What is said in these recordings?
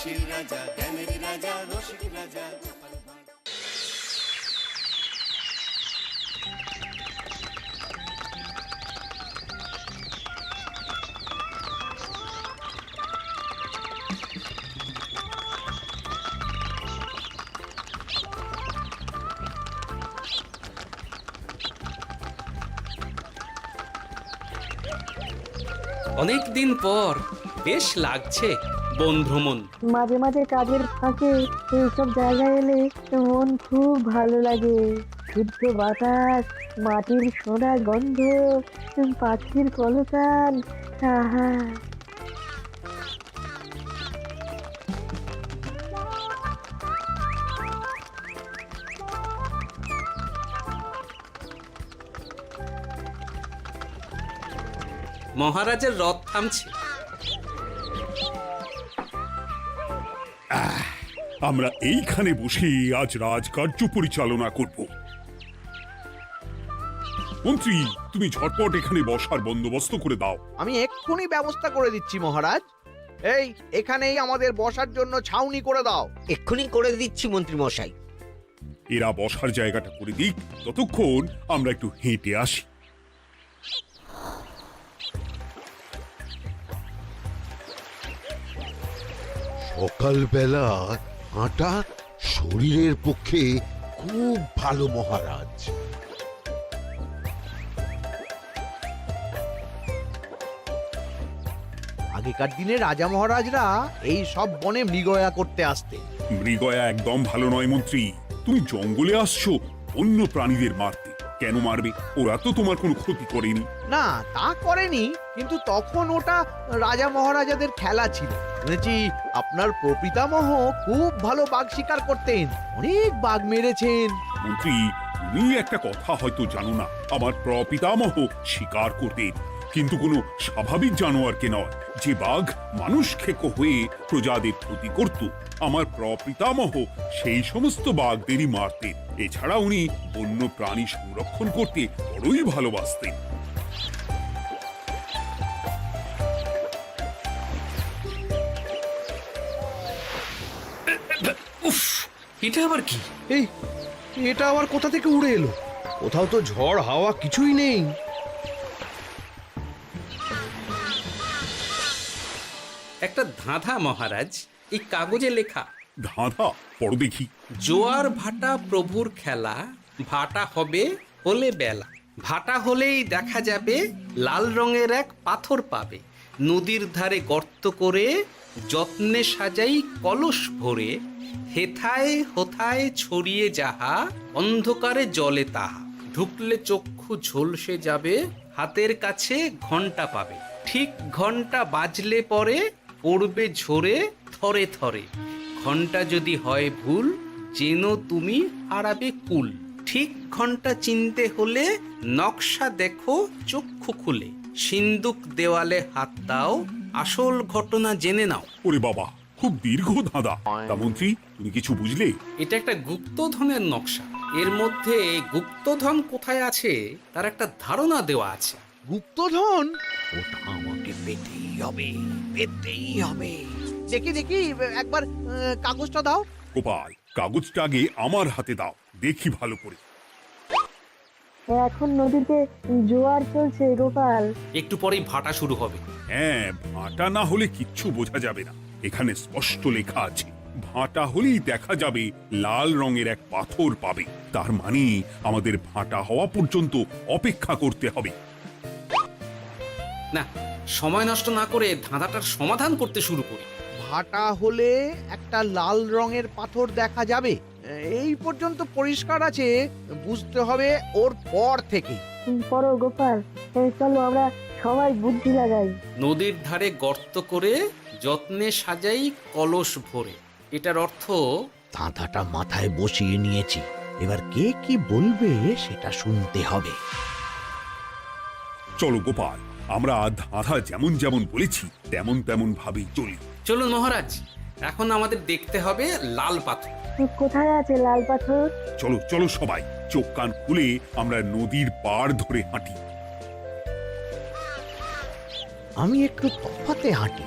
হাসির রাজা, জ্ঞানের রাজা, রসিক রাজা। অনেক দিন পর বেশ লাগছে বন ভ্রমণ। মাঝে মাঝে কাজের ফাঁকে এইসব জায়গায় এলে মন খুব ভালো লাগে। শুদ্ধ বাতাস, মাটির সোনা গন্ধ, পাখির কলতান, আহা। মহারাজের রথ থামছে। আমরা এইখানে বসে আজ রাজকার্য পরিচালনা করব। মন্ত্রী, তুমি ঝটপট এখানে বসার বন্দোবস্ত করে দাও। আমি এক্ষুনি ব্যবস্থা করে দিচ্ছি মহারাজ। এই এখানেই আমাদের বসার জন্য ছাউনি করে দাও। এক্ষুনি করে দিচ্ছি মন্ত্রী মশাই। এরা বসার জায়গাটা করে দিক, ততক্ষণ আমরা একটু হেঁটে আসি। সকালবেলা হাঁটা শরীরের পক্ষে খুব ভালো মহারাজ। আগেকার দিনে রাজা মহারাজরা এই সব বনে মৃগয়া করতে আসতেন। মৃগয়া একদম ভালো নয় মন্ত্রী। তুমি জঙ্গলে আসছো অন্য প্রাণীদের মারতে। কেন মারবে? ওরা তো তোমার কোনো ক্ষতি করেনি। না, তা করেনি, কিন্তু তখন ওটা রাজা মহারাজাদের খেলা ছিল। শুনেছি আপনার প্রপিতামহ খুব ভালো বাঘ শিকার করতেন, অনেক বাঘ মেরেছেন। মন্ত্রী, তুমি একটা কথা হয়তো জানো না। আমার প্রপিতামহ শিকার করতেন, কিন্তু কোনো স্বাভাবিক জানোয়ারকে নয়। যে বাঘ মানুষ খেকো হয়ে প্রজাদের ক্ষতি করত, আমার প্রপিতামহ সেই সমস্ত বাঘদেরই মারতেন। এছাড়া উনি বন্য প্রাণী সংরক্ষণ করতে বড়ই ভালোবাসতেন। উফ, এটা আবার কি? এই এটা আবার কোথা থেকে উড়ে এলো? কোথাও তো ঝড় হাওয়া কিছুই নেই। একটা ধাঁধা মহারাজ, এই কাগজে লেখা। ধাঁধা? পড়ো দেখি। জোয়ার ভাটা প্রভুর খেলা, ভাটা হবে হলে বেলা। ভাটা হলেই দেখা যাবে লাল রঙের এক পাথর পাবে। নদীর ধারে গর্ত করে যত্নে সাজাই কলস ভরে। হেথায় হোথায় ছড়িয়ে যাহা, অন্ধকারে জলে তাহা। ঢুকলে চক্ষু ঝলসে যাবে, হাতের কাছে ঘন্টা পাবে। ঠিক ঘন্টা বাজলে পরে পড়বে ঝরে থরে থরে। ঘন্টা যদি হয় ভুল, যেন তুমি হারাবে কুল। ঠিক ঘন্টা চিনতে হলে নকশা দেখো চক্ষু খুলে। সিন্দুক দেওয়ালে হাত দাও, আসল ঘটনা জেনে নাও। ওরে বাবা, খুব দীর্ঘ ধাঁধা। তা মন্ত্রী, তুমি কিছু বুঝলে? এটা একটা গুপ্তধনের নকশা। এর মধ্যে গুপ্তধন কোথায় আছে তার একটা ধারণা দেওয়া আছে। গুপ্তধন? ওটা আমাকে পেতেই হবে, পেতেই হবে। দেখি দেখি, একবার কাগজটা দাও। গোপাল, কাগজটা আগে আমার হাতে দাও, দেখি ভালো করে। এখন নদীতে জোয়ার চলছে গোপাল। একটু পরেই ভাটা শুরু হবে। হ্যাঁ, ভাটা না হলে কিচ্ছু বোঝা যাবে না। এখানে স্পষ্ট লেখা আছে, ভাটা হলেই দেখা যাবে লাল রঙের এক পাথর পাবে। তার মানে আমাদের ভাটা হওয়া পর্যন্ত অপেক্ষা করতে হবে। না, সময় নষ্ট না করে ধাঁধাটার সমাধান করতে শুরু করি। ভাটা হলে একটা লাল রঙের পাথর দেখা যাবে, এই পর্যন্ত পরিষ্কার আছে। বুঝতে হবে ওর পর থেকে। পড়ো গোপাল, চলো আমরা সবাই বুদ্ধি লাগাই। নদীর ধারে গর্ত করে যত্নে সাজাই কলস ভরে। এটার অর্থ, ধাঁধাটা মাথায় বসিয়ে নিয়েছি, এবার কে কি বলবে সেটা শুনতে হবে। চলো গোপাল, আমরা ধাঁধা যেমন যেমন বলেছি তেমন তেমন ভাবেই চলি। চলুন মহারাজ, এখন আমাদের দেখতে হবে লাল পাথর। কোথায় আছে লাল পাথর? চলো চলো সবাই, চোখ কান খুলে আমরা নদীর পাড় ধরে হাঁটি। আমি একটু তফাতে হাঁটি।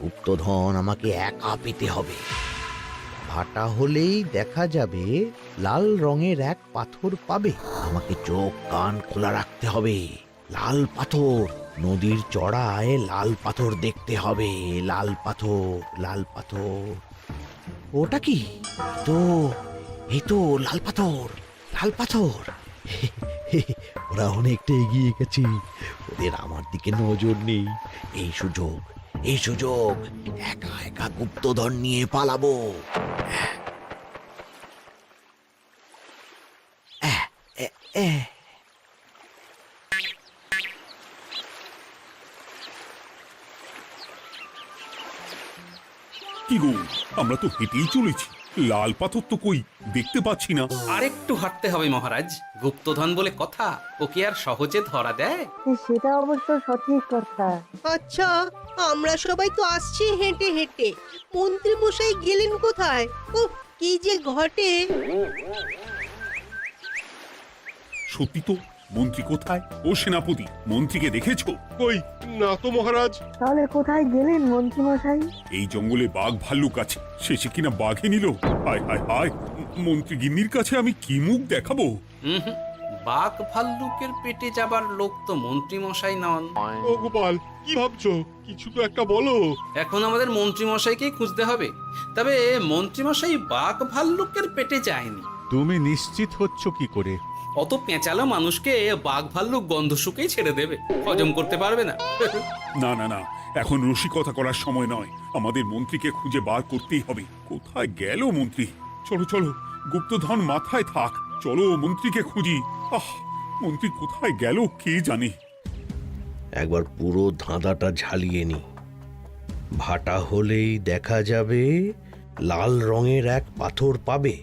গুপ্তধন আমাকে একা পেতে হবে। ভাটা হলেই দেখা যাবে লাল রঙের এক পাথর পাবে। আমাকে চোখ কান খোলা রাখতে হবে। লাল পাথর, নদীর চড়ায় লাল পাথর দেখতে হবে। লাল পাথর, লাল পাথর। ওটা কি? তো এই তো লাল পাথর, লাল পাথর। ওরা অনেকটা এগিয়ে গেছে, ওদের আমার দিকে নজর নেই। এই সুযোগ, এই সুযোগ, একা একা গুপ্তধন নিয়ে পালাবো। কি গো, আমরা তো হেঁটেই চলেছি, লাল পাথর তো কই দেখতে পাচ্ছি না। আরেকটু হাঁটতে হবে মহারাজ, গুপ্তধন বলে কথা, ওকে আর সহজে ধরা দেয়? সেটা অবশ্য সঠিক কথা। আচ্ছা, আমরা সবাই তো আসছি হেঁটে হেঁটে, মন্ত্রী মশাই গেলেন কোথায়? ও কি যে ঘটে! সত্যি তো, মন্ত্রী কোথায়? ও সেনাপতি, মন্ত্রীকে দেখেছো? কই না তো মহারাজ। তাহলে কোথায় গেলেন মন্ত্রী মশাই? এই জঙ্গলে বাঘ ভাল্লুক আছে, শেষে কিনা বাঘে নিল। হায় হায় হায়, মন্ত্রী গিন্নির কাছে আমি কি মুখ দেখাবো? হুম, বাঘ ভাল্লুকের পেটে যাবার লোক তো মন্ত্রী মশাই নন। ও গোপাল, কি ভাবছো? কিছু তো একটা বলো। এখন আমাদের মন্ত্রী মশাইকেই খুঁজতে হবে। তবে মন্ত্রী মশাই বাঘ ভাল্লুকের পেটে যায়নি। তুমি নিশ্চিত হচ্ছ কি করে? অত পেঁচালো মানুষকে বাঘ ভাল্লুক গন্ধ শুকেই ছেড়ে দেবে, হজম করতে পারবে না। না না না, এখন রসিকতা করার সময় নয়, আমাদের মন্ত্রীকে খুঁজে বার করতেই হবে। কোথায় গেল মন্ত্রী? চলো চলো, গুপ্তধন মাথায় থাক, চলো মন্ত্রীকে খুঁজি। আহ, মন্ত্রী কোথায় গেল কে জানে। একবার পুরো ধাঁধাটা ঝালিয়ে নি। ভাটা হলেই দেখা যাবে লাল রঙের এক পাথর পাবে।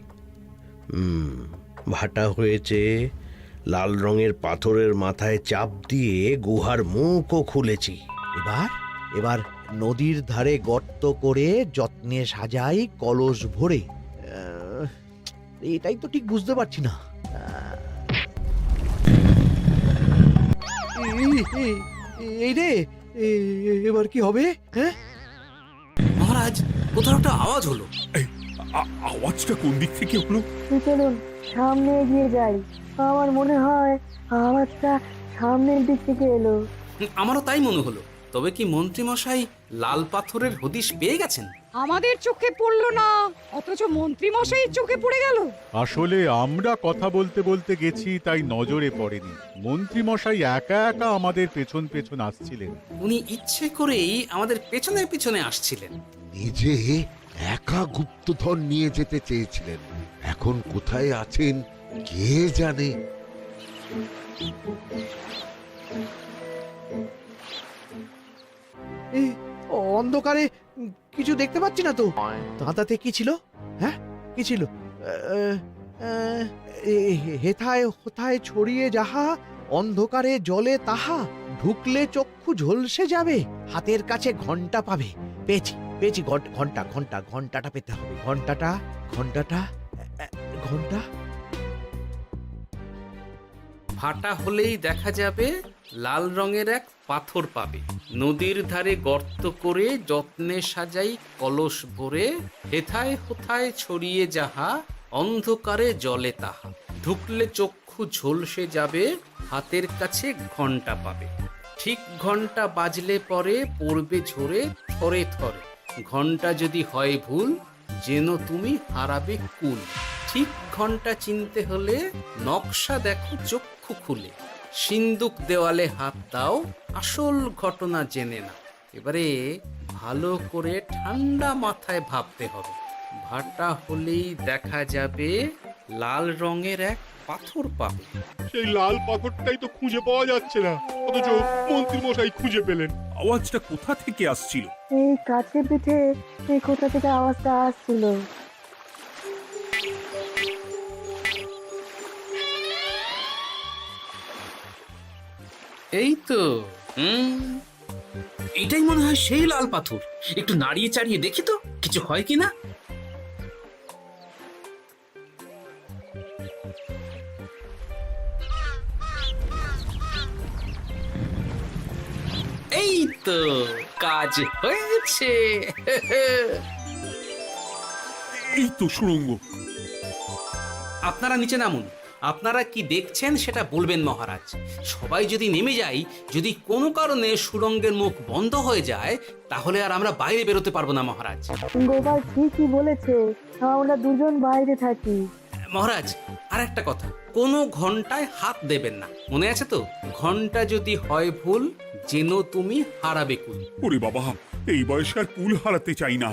ভাটা হয়েছে, লাল রঙের পাথরের মাথায় চাপ দিয়ে গুহার মুখও খুলেছি। এবার এবার নদীর ধারে গর্ত করে যত্নে সাজাই কলস ভরে। এটাই তো ঠিক বুঝতে পারছি না। এই রে, এবার কি হবে? হ্যাঁ মহারাজ, কোথাও একটা আওয়াজ হলো। আওয়াজটা কোন দিক থেকে হলো? চলুন সামনে এগিয়ে যাই। আমার মনে হয় আওয়াজটা সামনের দিক থেকে এলো। আমারও তাই মনে হলো। তবে কি মন্ত্রী মশাই লাল পাথরের হদিশ পেয়ে গেছেন? আমাদের চোখে পড়লো না, অথচ মন্ত্রী মশাইয়ের চোখে পড়ে গেল। আসলে আমরা কথা বলতে বলতে গেছি, তাই নজরে পড়েনি। মন্ত্রী মশাই একা একা আমাদের পেছন পেছন আসছিলেন। উনি ইচ্ছে করেই আমাদের পেছনে পেছনে আসছিলেন। নিজে একা গুপ্তধন নিয়ে যেতে চেয়েছিলেন, এখন কোথায় আছেন কে জানে। অন্ধকারে কিছু দেখতে পাচ্ছি না তো। দাঁতাতে কি ছিল? হ্যাঁ, কি ছিল? হেথায় হোথায় ছড়িয়ে যাহা, অন্ধকারে জলে তাহা, ঢুকলে চক্ষু ঝলসে যাবে, হাতের কাছে ঘন্টা পাবে। পেয়েছি পেয়েছি, ঘন্টা ঘন্টা ঘন্টাটা পেতে হবে। ঘন্টাটা ঘন্টাটা ঘন্টা। ভাটা হলেই দেখা যাবে লাল রঙের এক পাথর পাবে। নদীর ধারে গর্ত করে যত্নে সাজাই কলস ভরে, হেথায় হোথায় ছড়িয়ে যাহা, অন্ধকারে জলে তাহা, ঢুকলে চক্ষু ঝলসে যাবে, হাতের কাছে ঘন্টা পাবে। ঠিক ঘন্টা বাজলে পরে পড়বে ঝরে থরে থরে, ঘন্টা যদি হয় ভুল যেন তুমি হারাবে কুল। ঠিক ঘন্টা চিনতে হলে নকশা দেখো চক্ষু খুলে, সিন্দুক দেওয়ালে হাত দাও, আসল ঘটনা জেনে না। এবারে ভালো করে ঠান্ডা মাথায় ভাবতে হবে। ভাটা হলেই দেখা যাবে লাল রঙের এক পাথর পাবে। সেই লাল পাথরটাই তো খুঁজে পাওয়া যাচ্ছে না, অথচ মন্ত্রী মশাই খুঁজে পেলেন। আওয়াজটা কোথা থেকে আসছিল? এই কাছে পিঠে এই কোথা থেকে আওয়াজটা আসছিল। এই তো, এটাই মনে হয় সেই লাল পাথর। একটু নাড়িয়ে চাড়িয়ে দেখি তো কিছু হয় কিনা। এই তো কাজ হয়েছে। এই তো সুড়ঙ্গ। আপনারা নিচে নামুন। আপনারা কি দেখছেন সেটা বলবেন মহারাজ। সবাই যদি নেমে যাই, যদি কোনো কারণে সুড়ঙ্গের মুখ বন্ধ হয়ে যায়, তাহলে আর আমরা বাইরে বেরোতে পারবো না মহারাজ। গোপাল ঠিকই বলেছে, আমরা দুজন বাইরে থাকি। মহারাজ, আর একটা কথা, কোনো ঘন্টায় হাত দেবেন না, মনে আছে তো? ঘন্টা যদি হয় ভুল, যেন তুমি হারাবে কুল। ওরে বাবা, এই বয়সে আর কুল হারাতে চাই না।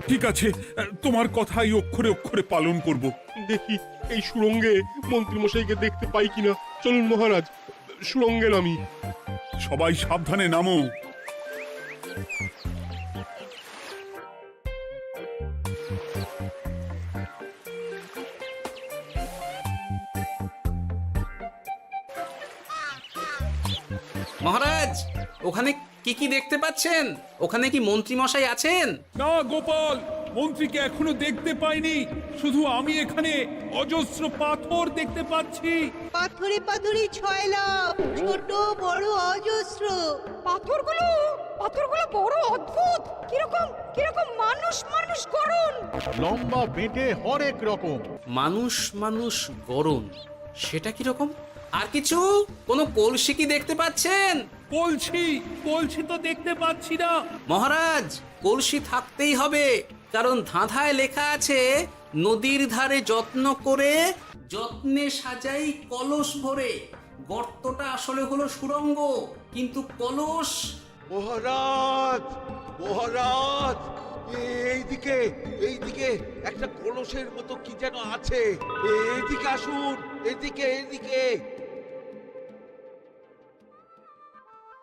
ঠিক আছে, তোমার কথাই অক্ষরে অক্ষরে পালন করব। দেখি এই সুরঙ্গে মন্ত্রী মশাইকে দেখতে পাই কিনা। চলুন মহারাজ, সুরঙ্গে নামি। সবাই সাবধানে নামো। মহারাজ, ওখানে কি কি দেখতে পাচ্ছেন? ওখানে কি মন্ত্রী মশাই আছেন? না গোপাল, মন্ত্রীকে এখনো দেখতে পাইনি। শুধু আমি এখানে অজস্র পাথর দেখতে পাচ্ছি। পাথরে পাথরে ছয়লা, ছোট বড় অজস্র। পাথরগুলো বড় অদ্ভুত, কিরকম কিরকম মানুষ মানুষ গড়ন। লম্বা বেঁটে হরেক রকম। মানুষ মানুষ গরম, সেটা কি রকম? আর কিছু? কোনো কলসি কি দেখতে পাচ্ছেন? কলসি তো দেখতে পাচ্ছি না। মহারাজ, কলসি থাকতেই হবে, কারণ ধাঁধায় লেখা আছে, নদীর ধারে যত্ন করে যত্নে সাজাই কলস ভরে। গর্তটা আসলে হলো সুড়ঙ্গ, কিন্তু কলস। মহারাজ, মহারাজ, এইদিকে এইদিকে একটা কলসের মতো কি যেন আছে। এইদিকে আসুন, এদিকে এদিকে।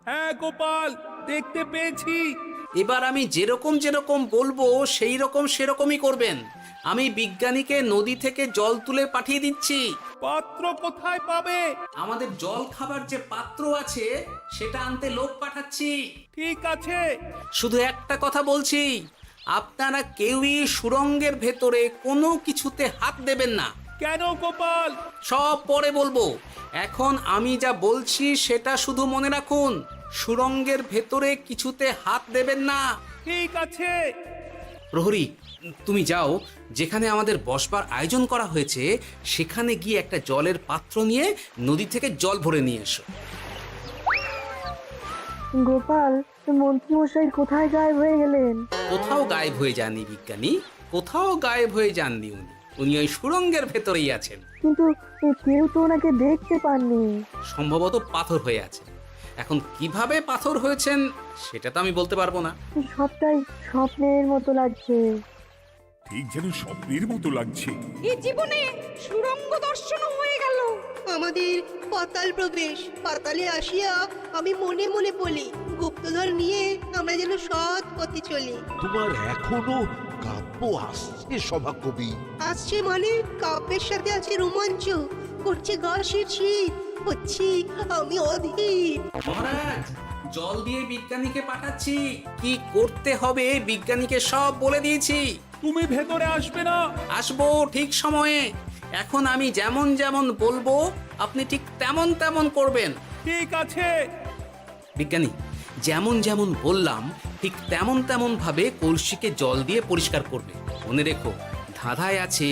হ্যাঁ গোপাল, দেখতে পেয়েছি। এবার আমি যেরকম যেরকম বলবো সেই রকম সেরকমই করবেন। আমি বিজ্ঞানীকে নদী থেকে জল তুলে পাঠিয়ে দিচ্ছি। পাত্র কোথায় পাবে? আমাদের জল খাবার যে পাত্র আছে সেটা আনতে লোক পাঠাচ্ছি। ঠিক আছে। শুধু একটা কথা বলছি, আপনারা কেউই সুড়ঙ্গের ভেতরে কোনো কিছুতে হাত দেবেন না। কেন গোপাল? সব পরে বলবো, এখন আমি যা বলছি সেটা শুধু মনে রাখুন। সুড়ঙ্গের ভেতরে কিছুতে হাত দেবেন না। ঠিক আছে। প্রহরী, তুমি যাও, যেখানে আমাদের বসবার আয়োজন করা হয়েছে সেখানে গিয়ে একটা জলের পাত্র নিয়ে নদী থেকে জল ভরে নিয়ে এসো। গোপাল, মন্ত্রী মশাই কোথায় গায়েব হয়ে গেলেন? কোথাও গায়েব হয়ে যাননি বিজ্ঞানী, কোথাও গায়েব হয়ে যাননি উনি। উনি ওই সুড়ঙ্গের ভেতরেই আছেন। কিন্তু কেউ তো ওনাকে দেখতে পাননি। সম্ভবত পাথর হয়ে আছে। এখন কিভাবে পাথর হয়েছেন সেটা তো আমি বলতে পারবো না। সবটাই স্বপ্নের মতো লাগছে। ঠিক যেন স্বপ্নের মতো লাগছে। এই জীবনে সুরঙ্গ দর্শন হয়ে গেল। আমাদের পাতাল প্রবেশ। পাতালে আসিয়া আমি মনে মনে বলি, গুপ্তধর নিয়ে আমরা যেন সৎ পথে চলি। তোমার এখনো কাব্য আসছে সভাকবি? আসছে মানে কাব্যের সাথে আছে রোমাঞ্চ, করছে গা শীত, হচ্ছি আমি অধীর। মহারাজ, জল দিয়ে বিজ্ঞানীকে পাঠাচ্ছি। কি করতে হবে বিজ্ঞানীকে সব বলে দিয়েছি। তুমি ভেতরে আসবে না? আসবো ঠিক সময়ে। এখন আমি যেমন যেমন বলবো আপনি ঠিক তেমন তেমন করবেন। ঠিক আছে। বিজ্ঞানী, যেমন যেমন বললাম ঠিক তেমন তেমন ভাবে কলসিকে জল দিয়ে পরিষ্কার করবে। মনে রেখো, ধাঁধায় আছে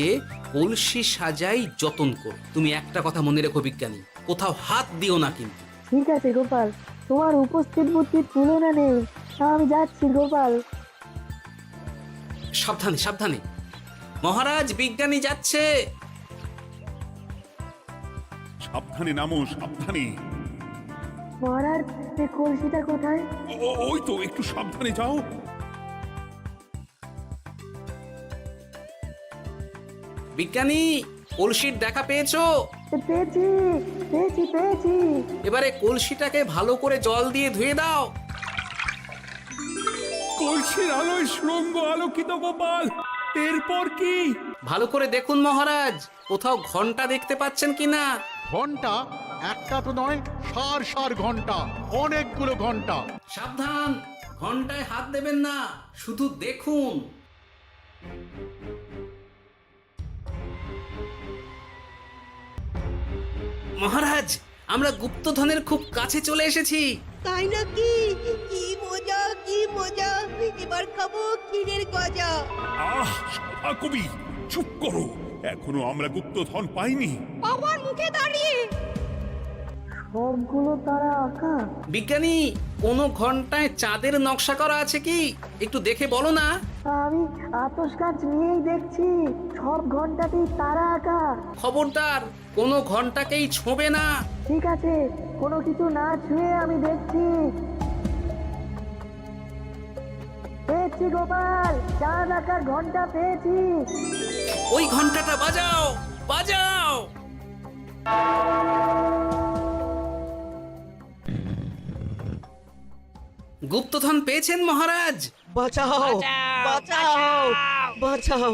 কলসি সাজাই যতন কর। তুমি একটা কথা মনে রেখো বিজ্ঞানী, কোথাও হাত দিও না কিন্তু। ঠিক আছে গোপাল, তোমার উপস্থিত বুদ্ধির তুলনা নেই। আমি যাচ্ছি গোপাল। সাবধানে সাবধানে। মহারাজ, বিজ্ঞানী যাচ্ছে। সাবধানে নামো, সাবধানে। মহারাজ, কলসিটা কোথায়? ওই তো, একটু সাবধানে যাও। বিজ্ঞানী, কলসির দেখা পেয়েছো? পেয়েছি পেয়েছি পেয়েছি। এবারে কলসিটাকে ভালো করে জল দিয়ে ধুয়ে দাও। কলসির আলোয় সুড়ঙ্গ আলোকিত গোপাল। এরপর কি? ভালো করে দেখুন মহারাজ, কোথাও ঘন্টা দেখতে পাচ্ছেন কিনা? ঘন্টা? একটা তো নয়, সার সার ঘন্টা, অনেকগুলো ঘন্টা। সাবধান, ঘন্টায় হাত দেবেন না, শুধু দেখুন। মহারাজ, আমরা গুপ্তধনের খুব কাছে চলে এসেছি। তাই নাকি? কি মজা কি মজা, এবার খাবো ক্ষীরের গজা। আহ সভা কবি, চুপ করো, এখনো আমরা গুপ্তধন পাইনি। বাবার মুখে দাঁড়িয়ে সবগুলো তারা আঁকা। বিজ্ঞানী, কোনো ঘন্টায় চাঁদের নকশা করা আছে কি? একটু দেখে বলো না। আমি আতস কাজ নিয়েই দেখছি, সব ঘন্টাতেই তারা আঁকা। খবরদার, কোনো ঘন্টাকেই ছোঁবে না। ঠিক আছে, কোনো কিছু না ছুঁয়ে আমি দেখছি। পেয়েছি গোপাল, চাঁদ আঁকার ঘন্টা পেয়েছি। ওই ঘন্টাটা বাজাও, বাজাও। গুপ্তধন পেয়েছেন মহারাজ? বাঁচাও বাঁচাও বাঁচাও।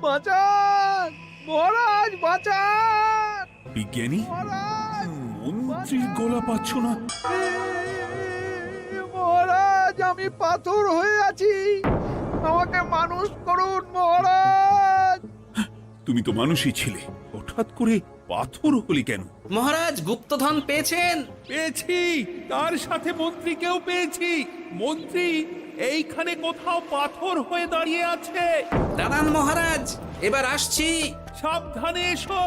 বাঁচান মহারাজ, বাঁচান বিজ্ঞানী, মহারাজ, মন্ত্রীর গলা পাচ্ছ না? মহারাজ, আমি পাথর হয়ে আছি, আমাকে মানুষ করুন মহারাজ। তুমি তো মানুষই ছিলে, হঠাৎ করে পাথর হলি কেন? মহারাজ, গুপ্তধন পেয়েছেন? পেয়েছি, তার সাথে মন্ত্রীকেও পেয়েছি। মন্ত্রী এইখানে কোথাও পাথর হয়ে দাঁড়িয়ে আছে। দাঁড়ান মহারাজ, এবার আসছি। সাবধানে এসো।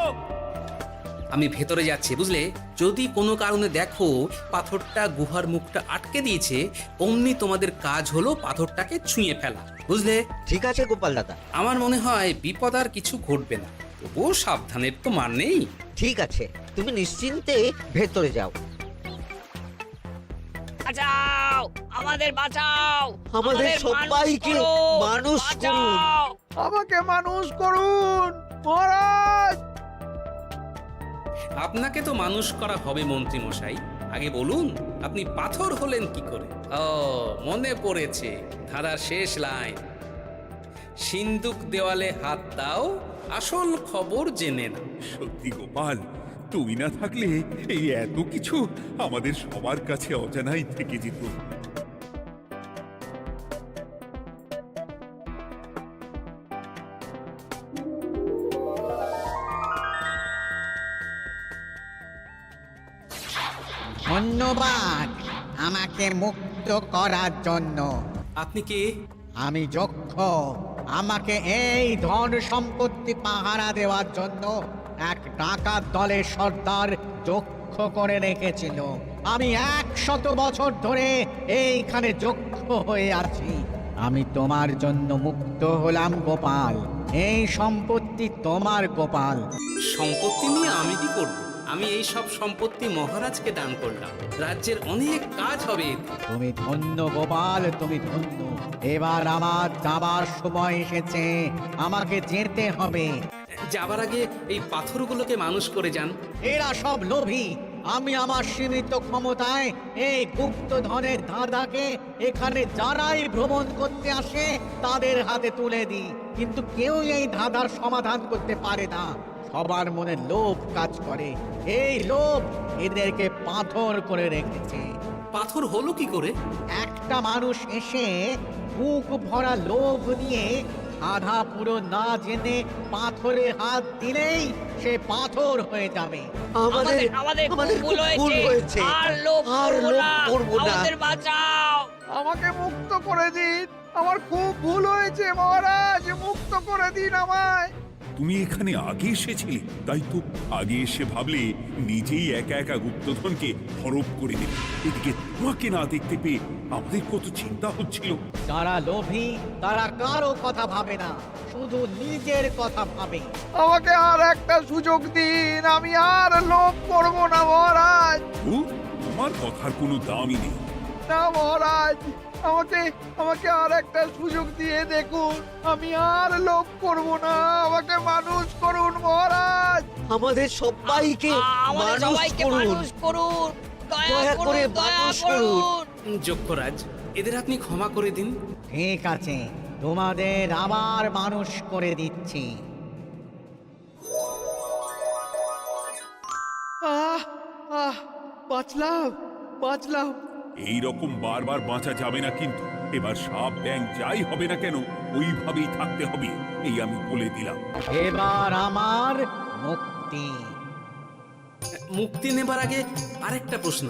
আমি ভেতরে যাচ্ছি, বুঝলে? যদি কোনো কারণে দেখো পাথরটা গুহার মুখটা আটকে দিয়েছে, অমনি তোমাদের কাজ হলো পাথরটাকে ছুঁয়ে ফেলা, বুঝলে? ঠিক আছে গোপাল দাদা। আমার মনে হয় বিপদ আর কিছু ঘটবে না, তবুও সাবধানের তো মান নেই। ঠিক আছে, তুমি নিশ্চিন্তে ভেতরে যাও। বাঁচাও, আমাদের বাঁচাও, আমাদের সবাইকে মানুষ করুন। আমাকে মানুষ করুন মহারাজ। আপনাকে তো মানুষ করা হবে মন্ত্রী মশাই। আগে বলুন, আপনি পাথর হলেন কি করে? ও, মনে পড়েছে ধারার শেষ লাইন, সিন্দুক দেওয়ালে হাত দাও, আসল খবর জেনে না। সত্যি গোপাল, তুমি না থাকলে এই এত কিছু আমাদের সবার কাছে অজানাই থেকে যেত। ধন্যবাদ আমাকে মুক্ত করার জন্য। আপনি কে? আমি যক্ষ। আমাকে এই ধন সম্পত্তি পাহারা দেওয়ার জন্য এক ডাকাত দলের সর্দার যক্ষ করে রেখেছিল। আমি 100 বছর ধরে এইখানে যক্ষ হয়ে আছি। আমি তোমার জন্য মুক্ত হলাম গোপাল। এই সম্পত্তি তোমার গোপাল। সম্পত্তি নিয়ে আমি কি করব? আমি এই সব সম্পত্তি মহারাজকে দান করলাম, রাজ্যের অনেক কাজ হবে। তুমি ধন্য গোপাল, তুমি ধন্য। এবার আমার যাবার সময় এসেছে, আমাকে যেতে হবে। যাবার আগে এই পাথরগুলোকে মানুষ করে যান। এরা সব লোভী। আমি আমার সীমিত ক্ষমতায় এই গুপ্তধনের ধাঁধাকে এখানে যারাই ভ্রমণ করতে আসে তাদের হাতে তুলে দিই, কিন্তু কেউ এই ধাঁধার সমাধান করতে পারে না। সবার মনে লোভ কাজ করে, এই লোভ এদেরকে পাথর করে রেখেছে। পাথর হলো কি করে? একটা মানুষ এসে বুক ভরা লোভ নিয়ে আধা পুরো না জেনে পাথরে হাত দিলেই সে পাথর হয়ে যাবে। আমাদের ভুল হয়েছে, আর লোভ করবো না। আমাদের বাঁচাও। আমাকে মুক্ত করে দিন, আমার খুব ভুল হয়েছে মহারাজ, মুক্ত করে দিন আমায়। তুমি এখানে আগে এসেছিলে, তাই তো আগে এসে ভাবলে নিজেই একা একা গুপ্তধনকে হরপ করে দেবে। এদিকে তোমাকে না দেখতে পেয়ে আমাদের কত চিন্তা হচ্ছিল। যারা লোভী তারা কারো কথা ভাবে না, শুধু নিজের কথা ভাবে। আমাকে আর একটা সুযোগ দিন, আমি আর লোভ করব না মহারাজ। ও, তোমার কথার কোনো দামই নেই। না মহারাজ, আমাকে আর একটা সুযোগ দিয়ে দেখুন, আমি আর লোভ করব না, আমাকে মানুষ করুন মহারাজ। আমাদের সবাইকে মানুষ করুন। দয়া করে মানুষ করুন। যক্ষরাজ, এদের আপনি ক্ষমা করে দিন। ঠিক আছে, তোমাদের আবার মানুষ করে দিচ্ছি। বাঁচলাম, এই রকম বারবার বাঁচা যাবে না কিন্তু এবার সাপ ব্যাং যাই হবে না কেন ওইভাবেই থাকতে হবে, এই আমি বলে দিলাম। এবার আমার মুক্তি। মুক্তি নেবার আগে আরেকটা প্রশ্ন,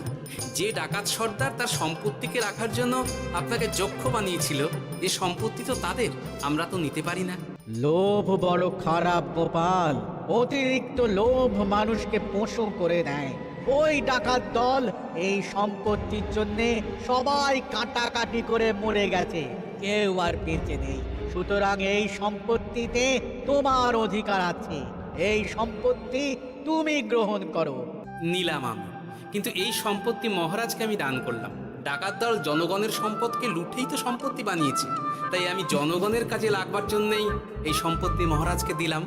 যে ডাকাত সর্দার তার সম্পত্তিকে রাখার জন্য আপনাকে যক্ষ বানিয়েছিল, এ সম্পত্তি তো তাদের, আমরা তো নিতে পারি না। লোভ বড় খারাপ গোপাল, অতিরিক্ত লোভ মানুষকে পশু করে দেয়। ওই ডাকাত দল এই সম্পত্তির জন্য সবাই কাটাকাটি করে মরে গেছে, কেউ আর বেঁচে নেই। সুতরাং এই সম্পত্তিতে তোমার অধিকার আছে, এই সম্পত্তি তুমি গ্রহণ করো। নিলাম আমি, কিন্তু এই সম্পত্তি মহারাজকে আমি দান করলাম। ডাকাত দল জনগণের সম্পদকে লুঠেই তো সম্পত্তি বানিয়েছে, তাই আমি জনগণের কাজে লাগবার জন্যই এই সম্পত্তি মহারাজকে দিলাম।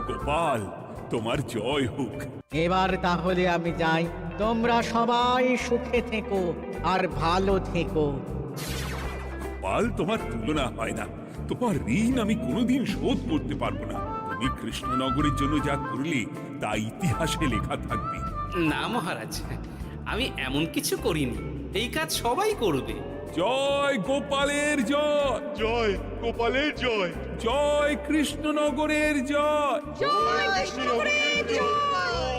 গোপাল, তোমার জয় হোক। এবার তাহলে আমি যাই, তোমরা সবাই সুখে থেকো আর ভালো থেকো। গোপাল, তোমার তুলনা হয় না, তোমার ঋণ আমি কোনোদিন শোধ করতে পারবো না। তুমি কৃষ্ণনগরের জন্য যা করলে তা ইতিহাসে লেখা থাকবে। না মহারাজ, আমি এমন কিছু করিনি, এই কাজ সবাই করবে। জয় গোপালের জয়, জয় গোপালের জয়, জয় কৃষ্ণনগরের জয়। জয় কৃষ্ণনগরের জয়।